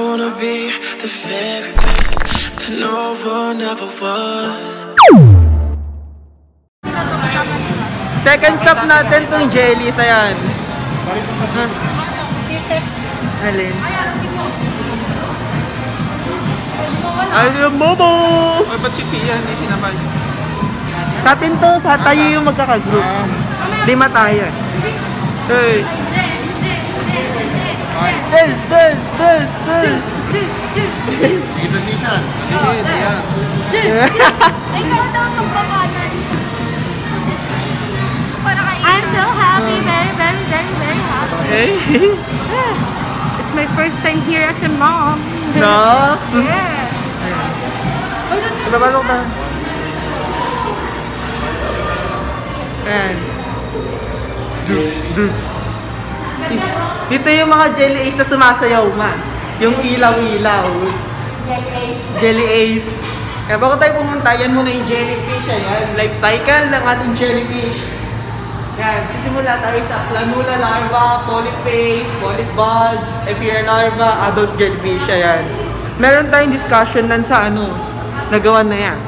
wanna be the very best that no one ever was. Second stop natin tong Jellies, ayan. Alin? Ayun, Momo! Ay, ba't si Pia? Hindi sinabay. Sa atin to, sa tayo yung magkakagroup. 5 tayo. Hey! Dance! Dito si Sean. Hindi, yan. Ikaw daw magpapatan. I'm so happy, very happy. Hey! It's my first time here as a mom. No? Yeah. Labasok na. Ayan. Dudes. Dito yung mga Jellies na sumasayaw man. Yung ilaw-ilaw. Jelly Ace. Kaya bago tayo pumunta, yan muna yung jellyfish. Ayan, life cycle ng ating jellyfish. Yan, sisimula tayo sa planula larva, polyphase, polypbuds, ephira larva, adult jellyfish. Ayan. Meron tayong discussion nan sa nagawa na yan.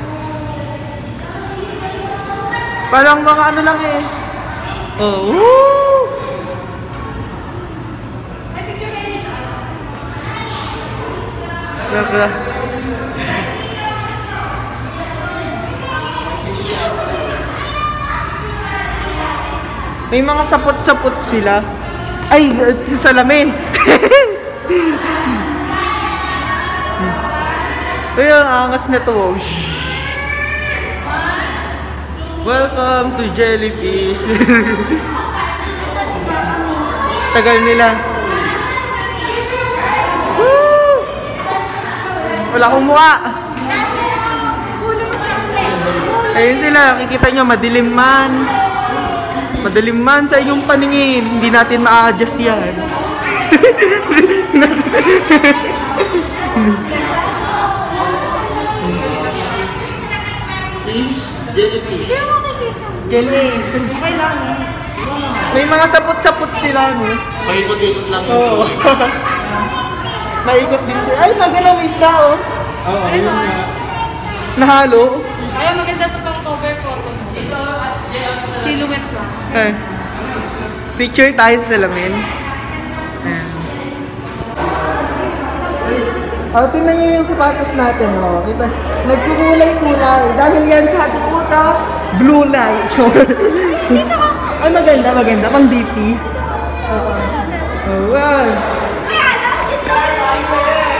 Parang mga lang eh. Oh, woo! Naka. May mga sapot-sapot sila. Ay, salamin. Ay, ang angas na to. Oh. Welcome to Jellyfish. Tagal nila. Woo! Wala akong mukha. Ayun sila, nakikita nyo, madilim man. Madilim man sa inyong paningin. Hindi natin ma-adjust yan. Jellyfish. Jellies. May mga sapot-sapot sila, no? Paikot-ikot lang. Oo. Naikot din sila. Ay, maganda may isda, oh. Oo, yun nga. Nahalo. Ay, maganda ito pang cover photo. Silhouette lang. Eh. Picture tayo sa salamin. Ayan. Oh, tingnan nyo yung sapatos natin, oh. Kita, nagkukulay-kulay. Dahil yan sa ating utak, blue light. Ay, maganda. Pang DP. Oh, wow.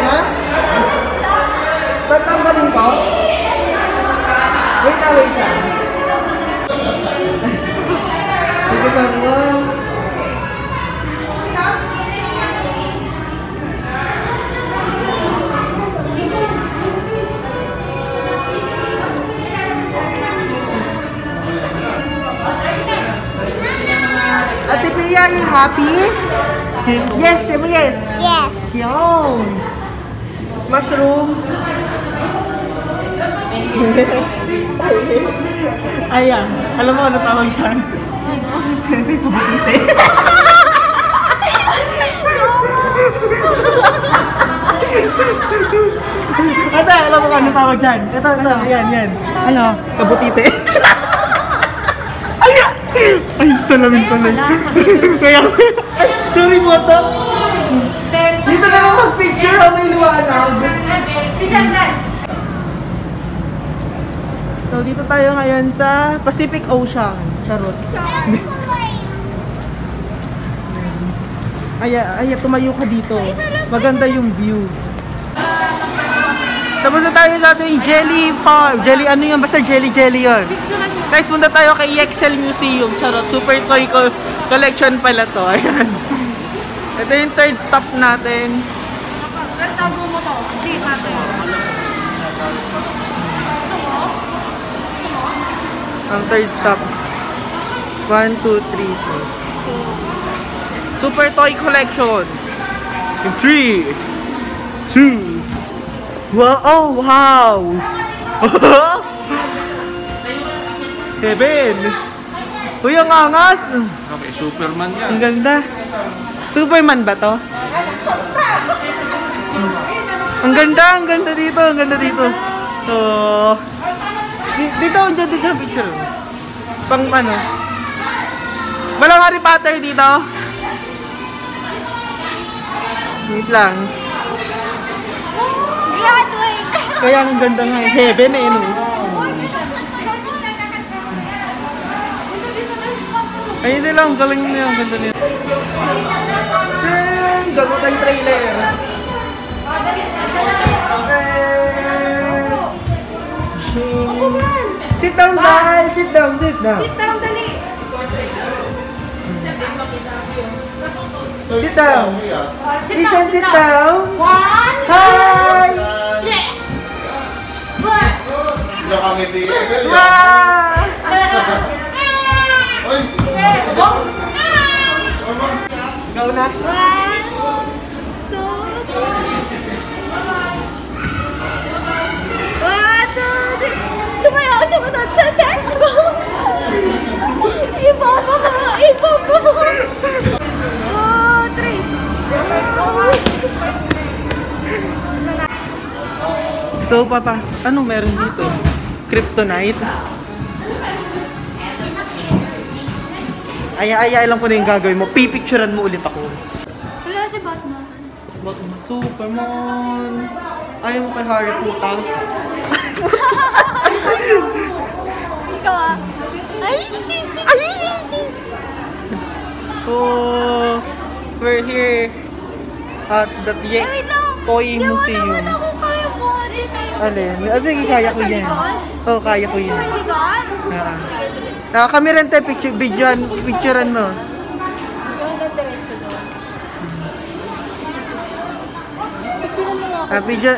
Ha? Ba't tanggalin ko? Wait lang. Pagkasama mo. Ate Pia, you happy? Yes, say mo yes. Yes. Yun. Mushroom. Ayan. Alam mo ano tawag dyan? Kabutite. Ate, alam mo ano tawag dyan? Ito, yan. Ano? Kabutite. Ay, salamin pala. Kaya, salamin mo ito. Dito na lang mag-picture ang may liwanag. So, dito tayo ngayon sa Pacific Ocean. Charot. Ay, tumayo ka dito. Maganda yung view. Tapos na tayo sa ating jelly farm. Jelly, ano yun? Basta jelly yun. Next, punta tayo kay EXL Museum. Charot, super toy collection pala to. Ayan. Ito yung third stop natin. Tago mo to. Hindi, natin. Ang third stop. 1, 2, 3, 4. Super toy collection. 3, 2. Wow! Oh, wow! Kevin! Uy, ang angas! Okay, Superman yan. Ang ganda. Superman ba to? ang ganda dito, ang ganda dito. So, dito ang picture. Pang ano? Walang Harry Potter dito. Wait lang. Graduate! Kaya ang ganda nga, heaven eh, no? Ayun sila, ang galing niya, ang ganda niya. Gago tayong trailer. Sit down, Dal! Sit down, sit down. Sit down, dali! Sit down. Christian, sit down. One! Hi! Hindi kami dito. Wow! Oy! Go na. One, two, one, two, three. Sumayaw, sumunod sa sense mo. Iba mo. Two, three. So, Papa, ano meron dito? Kryptonite? Ay, lang ko na yung gagawin mo. Pipicturean mo ulit ako. Wala si Batman. Batman, Superman. Ayaw mo kay Harry Potter. Ikaw ah. Ay! So, we're here at the Wait lang. Toy Di mo Museum. naman ako kaya po. Alin? Sige, kaya ko yan. Oo, kaya ko yan. Sa may likod? Kami rin tayo picturean mo. Video,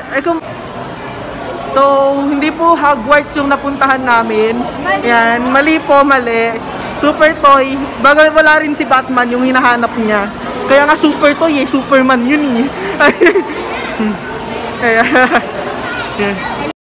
so, hindi po Hogwarts yung napuntahan namin. Yan, mali po, mali. Super Toy. Bagay wala rin si Batman yung hinahanap niya. Kaya nga Super Toy eh, Superman yun eh. Kaya, yan.